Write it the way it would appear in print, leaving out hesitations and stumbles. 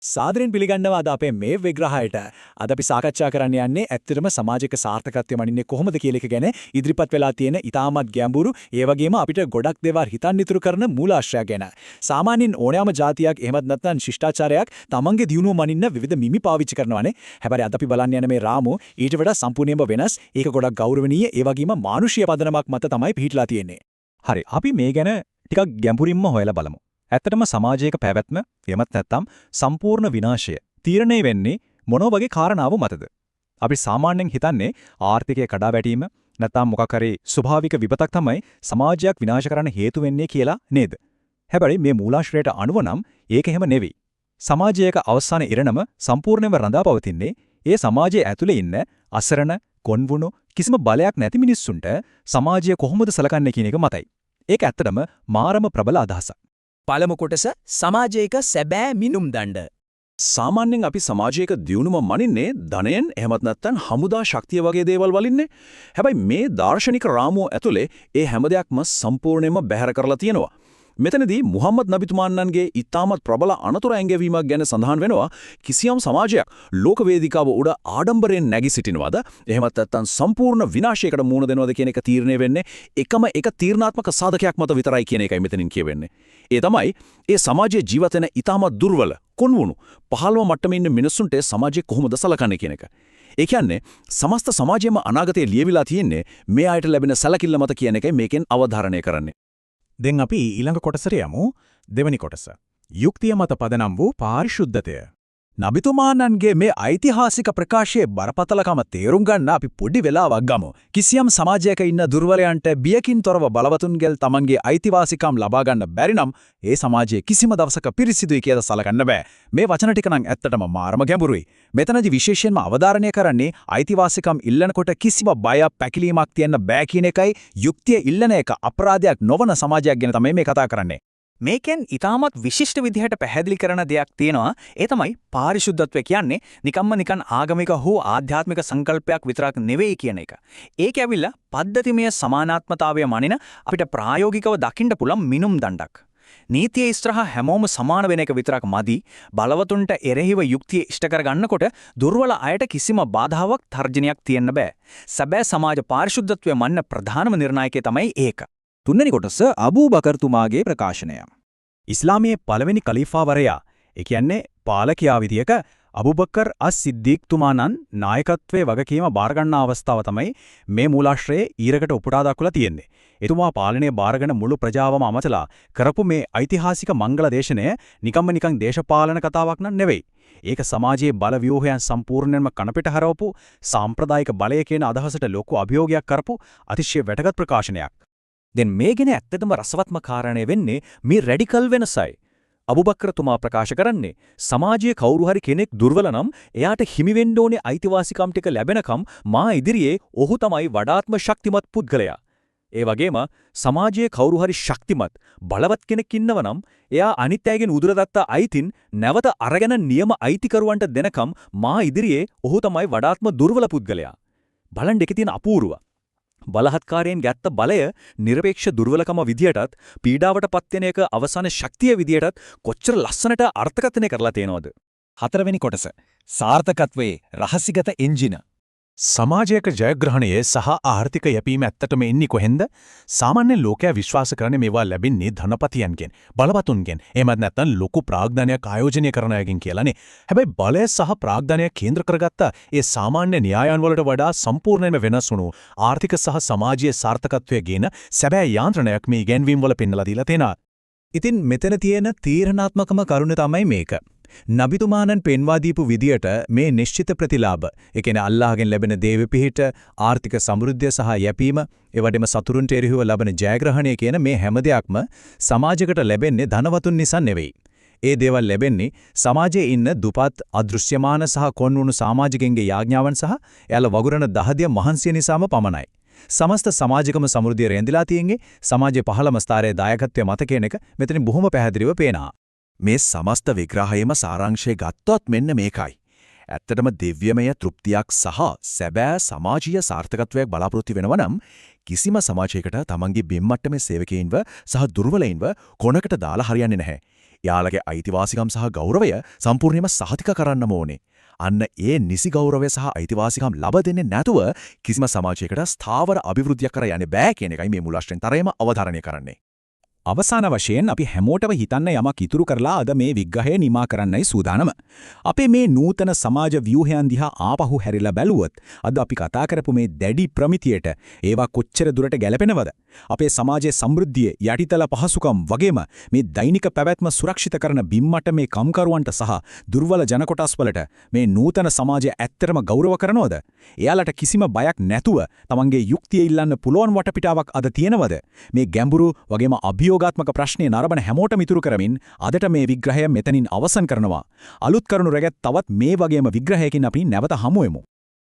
සාදරයෙන් පිළිගන්නවා අද අපේ මේ විග්‍රහයට. අද අපි සාකච්ඡා කරන්න යන්නේ ඇත්තටම සමාජික සාර්ථකත්වය මනින්නේ කොහොමද කියන එක ගැන ඉදිරිපත් වෙලා තියෙන ඉතාමත් ගැඹුරු ඒ වගේම අපිට ගොඩක් දේවල් හිතන්න ඉතුරු කරන මූලාශ්‍රය ගැන. සාමාන්‍යයෙන් ඕනෑම ජාතියක් එහෙමත් නැත්නම් ශිෂ්ටාචාරයක් තමන්ගේ දියුණුව මනින්න විවිධ මිමි පාවිච්චි කරනවානේ. හැබැයි අද අපි බලන්න යන මේ රාමු ඊට වඩා සම්පූර්ණයෙන්ම වෙනස්. ඒක ගොඩක් ගෞරවණීය ඒ වගේම මානුෂීය පදනමක් මත තමයි පිහිටලා තියෙන්නේ. හරි අපි මේ ගැන ටිකක් ගැඹුරින්ම හොයලා බලමු. ඇත්තටම සමාජයක පැවැත්ම එමත් නැත්නම් සම්පූර්ණ විනාශය තීරණය වෙන්නේ මොන වගේ කාරණාව මතද? අපි සාමාන්‍යයෙන් හිතන්නේ ආර්ථිකය කඩා වැටීම නැත්නම් මොකක් හරි ස්වභාවික විපතක් තමයි සමාජයක් විනාශ කරන්න හේතු වෙන්නේ කියලා නේද? හැබැයි මේ මූලාශ්‍රයට අනුව නම් ඒක එහෙම නෙවෙයි. සමාජයක අවසාන ඉරණම සම්පූර්ණයෙන්ම රඳා පවතින්නේ ඒ සමාජයේ ඇතුලේ ඉන්න අසරණ, කොන්වුණු කිසිම බලයක් නැති මිනිස්සුන්ට සමාජය කොහොමද සලකන්නේ කියන එක මතයි. ඒක ඇත්තටම මාරම ප්‍රබල අදහසක්. පළමු කොටස සමාජයක සැබෑ මිනුම් දණ්ඩ. සාමාන්‍යයෙන් අපි සමාජයක දියුණුව මනින්නේ ධනයෙන් එහෙමත් නැත්නම් හමුදා ශක්තිය වගේ දේවල් වලින්නේ. හැබැයි මේ දාර්ශනික රාමුව ඇතුලේ ඒ හැම දෙයක්ම සම්පූර්ණයෙන්ම බැහැර කරලා තියෙනවා. මෙතනදී මුහම්මද් නබිතුමාණන්ගේ ඊටමත් ප්‍රබල අනතුරු ඇඟවීමක් ගැන සඳහන් වෙනවා. කිසියම් සමාජයක් ලෝක වේදිකාව උඩ ආඩම්බරයෙන් නැගී සිටිනවද එහෙමත් නැත්නම් සම්පූර්ණ විනාශයකට මුහුණ දෙනවද කියන එක තීරණය වෙන්නේ එකම එක තීරණාත්මක සාධකයක් මත විතරයි කියන එකයි මෙතනින් කියවෙන්නේ. ඒ තමයි ඒ සමාජයේ ජීවත් වෙන ඊටමත් දුර්වල, කොන්වුණු, පහළම මට්ටමේ ඉන්න මිනිස්සුන්ට සමාජය කොහොමද සලකන්නේ කියන එක. ඒ කියන්නේ සමස්ත සමාජයේම අනාගතය ලියවිලා තියෙන්නේ මේ අයට ලැබෙන සැලකිල්ල මත කියන එකයි මේකෙන් අවධාරණය කරන්නේ. දැන් අපි ඊළඟ කොටසට යමු. දෙවෙනි කොටස. යුක්තිය මත පදනම් වූ පාරිශුද්ධතය. නබිතුමාණන්ගේ මේ ඓතිහාසික ප්‍රකාශයේ බරපතලකම තේරුම් ගන්න අපි පොඩි වෙලාවක් ගමු. කිසියම් සමාජයක ඉන්න දුර්වලයන්ට බියකින් තොරව බලවතුන්ගෙන් තමන්ගේ අයිතිවාසිකම් ලබා ගන්න බැරි නම් ඒ සමාජයේ කිසිම දවසක පිරිසිදුයි කියලා සලකන්න බෑ. මේ වචන ටික නම් ඇත්තටම මාරම ගැඹුරුයි. මෙතනදි විශේෂයෙන්ම අවධාරණය කරන්නේ අයිතිවාසිකම් ඉල්ලනකොට කිසිම බයක් පැකිලීමක් තියන්න බෑ කියන එකයි. යුක්තිය ඉල්ලන එක අපරාධයක් නොවන සමාජයක් ගැන තමයි මේ කතා කරන්නේ. මේකෙන් ඊටමත් විශිෂ්ට විදිහට පැහැදිලි කරන දෙයක් තියෙනවා. ඒ තමයි පාරිශුද්ධත්වය කියන්නේ නිකන් ආගමික හෝ ආධ්‍යාත්මික සංකල්පයක් විතරක් නෙවෙයි කියන එක. ඒක ඇවිල්ලා පද්ධතිමය සමානාත්මතාවය මනින අපිට ප්‍රායෝගිකව දකින්න පුළුවන් මිනුම් දණ්ඩක්. නීතිය ඉස්සරහා හැමෝම සමාන වෙන එක විතරක් මදි. බලවතුන්ට එරෙහිව යුක්තිය ඉෂ්ට කරගන්නකොට දුර්වල අයට කිසිම බාධාවක් තර්ජනයක් තියෙන්න බෑ. සැබෑ සමාජ පාරිශුද්ධත්වය මනින ප්‍රධානම නිර්ණායකය තමයි ඒක. තුන්වෙනි කොටස අබූ බකර්තුමාගේ ප්‍රකාශනය. ඉස්ලාමයේ පළවෙනි කලීෆාවරයා, ඒ කියන්නේ පාලකයා විදියක අබූබකර් අස්-සිද්දීක්තුමාණන් නායකත්වයේ වගකීම බාර ගන්න අවස්ථාව තමයි මේ මූලාශ්‍රයේ ඊරකට උපුටා දක්වලා තියෙන්නේ. එතුමා පාලනය බාරගෙන මුළු ප්‍රජාවම අමතලා කරපු මේ ඓතිහාසික මංගල දේශනය නිකන් දේශපාලන කතාවක් නන් නෙවෙයි. ඒක සමාජයේ බල ව්‍යුහයන් සම්පූර්ණයෙන්ම කනපිට හරවපු සාම්ප්‍රදායික බලය කියන අදහසට ලොකු අභියෝගයක් කරපු අතිශය වැදගත් ප්‍රකාශනයක්. දැන් මේ ගැන ඇත්තටම රසවත්ම කාරණය වෙන්නේ මේ රැඩිකල් වෙනසයි. අබුබක්රතුමා ප්‍රකාශ කරන්නේ සමාජයේ කවුරු හරි කෙනෙක් දුර්වල නම් එයාට හිමි වෙන්න ඕනේ අයිතිවාසිකම් ටික ලැබෙනකම් මා ඉදිරියේ ඔහු තමයි වඩාත්ම ශක්තිමත් පුද්ගලයා. ඒ වගේම සමාජයේ කවුරු හරි ශක්තිමත් බලවත් කෙනෙක් ඉන්නවනම් එයා අනිත් අයගෙන් උදුරගත්ත අයිතින් නැවත අරගෙන නියම අයිතිකරුවන්ට දෙනකම් මා ඉදිරියේ ඔහු තමයි වඩාත්ම දුර්වල පුද්ගලයා. බලන්න එකේ තියෙන අපූර්ව බලහත්කාරයෙන් ගත්ත බලය නිර්පේක්ෂ දුර්වලකම විදියටත් පීඩාවට පත්වෙන එක අවසාන ශක්තිය විදියටත් කොච්චර ලස්සනට අර්ථකථනය කරලා තියෙනවද? හතරවෙනි කොටස. සාර්ථකත්වයේ රහසිගත එන්ජින. සමාජයක ජයග්‍රහණයේ සහ ආර්ථික යැපීම ඇත්තටම එන්නේ කොහෙන්ද? සාමාන්‍ය ලෝකයා විශ්වාස කරන්නේ මේවා ලැබෙන්නේ ධනපතියන්ගෙන්, බලවතුන්ගෙන්, එහෙමත් නැත්නම් ලොකු ප්‍රාග්ධනයක් ආයෝජනය කරන අයගෙන් කියලානේ. හැබැයි බලය සහ ප්‍රාග්ධනය කේන්ද්‍ර කරගත්ත ඒ සාමාන්‍ය න්‍යායයන් වලට වඩා සම්පූර්ණයෙන්ම වෙනස් වුණු ආර්ථික සහ සමාජීය සාර්ථකත්වයේ ගේන සැබෑ යාන්ත්‍රණයක් මේ ඉගැන්වීම් වල පෙන්වලා දීලා තියෙනවා. ඉතින් මෙතන තියෙන තීරණාත්මකම කරුණ තමයි මේක. නබිතුමාණන් පෙන්වා දීපු විදියට මේ නිශ්චිත ප්‍රතිලාභ, ඒ කියන්නේ අල්ලාහගෙන් ලැබෙන දේව පිහිට, ආර්ථික සමෘද්ධිය සහ යැපීම, ඒ වගේම සතුරුන්ට එරෙහිව ලබන ජයග්‍රහණය කියන මේ හැම දෙයක්ම සමාජයකට ලැබෙන්නේ ධනවතුන් නිසා නෙවෙයි. ඒ දේවල් ලැබෙන්නේ සමාජයේ ඉන්න දුපත්, අදෘශ්‍යමාන සහ කොන්වුණු සමාජිකයන්ගේ යාඥාවන් සහ එයාලා වගුරන දහදිය මහන්සිය නිසාම පමණයි. සමස්ත සමාජිකම සමෘද්ධිය රැඳිලා තියෙන්නේ සමාජයේ පහළම ස්ථානයේ දායකත්වය මත කියන එක මෙතනින් බොහොම පැහැදිලිව පේනවා. මේ සමස්ත විග්‍රහයේම සාරාංශය ගත්තොත් මෙන්න මේකයි. ඇත්තටම දිව්‍යමය තෘප්තියක් සහ සැබෑ සමාජීය සාර්ථකත්වයක් බලාපොරොත්තු වෙනවා නම් කිසිම සමාජයකට තමන්ගේ බිම් මට්ටමේ සේවකයින්ව සහ දුර්වලයින්ව කොනකට දාලා හරියන්නේ නැහැ. යාළගේ අයිතිවාසිකම් සහ ගෞරවය සම්පූර්ණයෙන්ම සහතික කරන්නම ඕනේ. අන්න ඒ නිසි ගෞරවය සහ අයිතිවාසිකම් ලබ දෙන්නේ නැතුව කිසිම සමාජයකට ස්ථාවර අභිවෘද්ධියක් කර යන්නේ බෑ කියන එකයි මේ මුලාශ්‍රෙන් තරයේම අවධාරණය කරන්නේ. අවසාන වශයෙන් අපි හැමෝටම හිතන්න යමක් ඉතුරු කරලා අද මේ විග්‍රහය නිමා කරන්නයි සූදානම. අපේ මේ නූතන සමාජ ව්‍යුහයන් දිහා ආපහු හැරිලා බැලුවොත් අද අපි කතා කරපු මේ දැඩි ප්‍රමිතියට ඒවා කොච්චර දුරට ගැලපෙනවද? අපේ සමාජයේ සමෘද්ධිය යටිතල පහසුකම් වගේම මේ දෛනික පැවැත්ම සුරක්ෂිත කරන බිම්මට මේ කම්කරුවන්ට සහ දුර්වල ජනකොටස් වලට මේ නූතන සමාජය ඇත්තටම ගෞරව කරනවද? එයාලට කිසිම බයක් නැතුව තමන්ගේ යුක්තිය ඉල්ලන්න පුළුවන් වටපිටාවක් අද තියෙනවද? මේ ගැඹුරු වගේම අභියෝගාත්මක ප්‍රශ්නේ නරඹන හැමෝටම ඉතුරු කරමින් අදට මේ විග්‍රහය මෙතනින් අවසන් කරනවා. අලුත් කරුණු රැගත් තවත් මේ වගේම විග්‍රහයකින් අපි නැවත හමු වෙමු.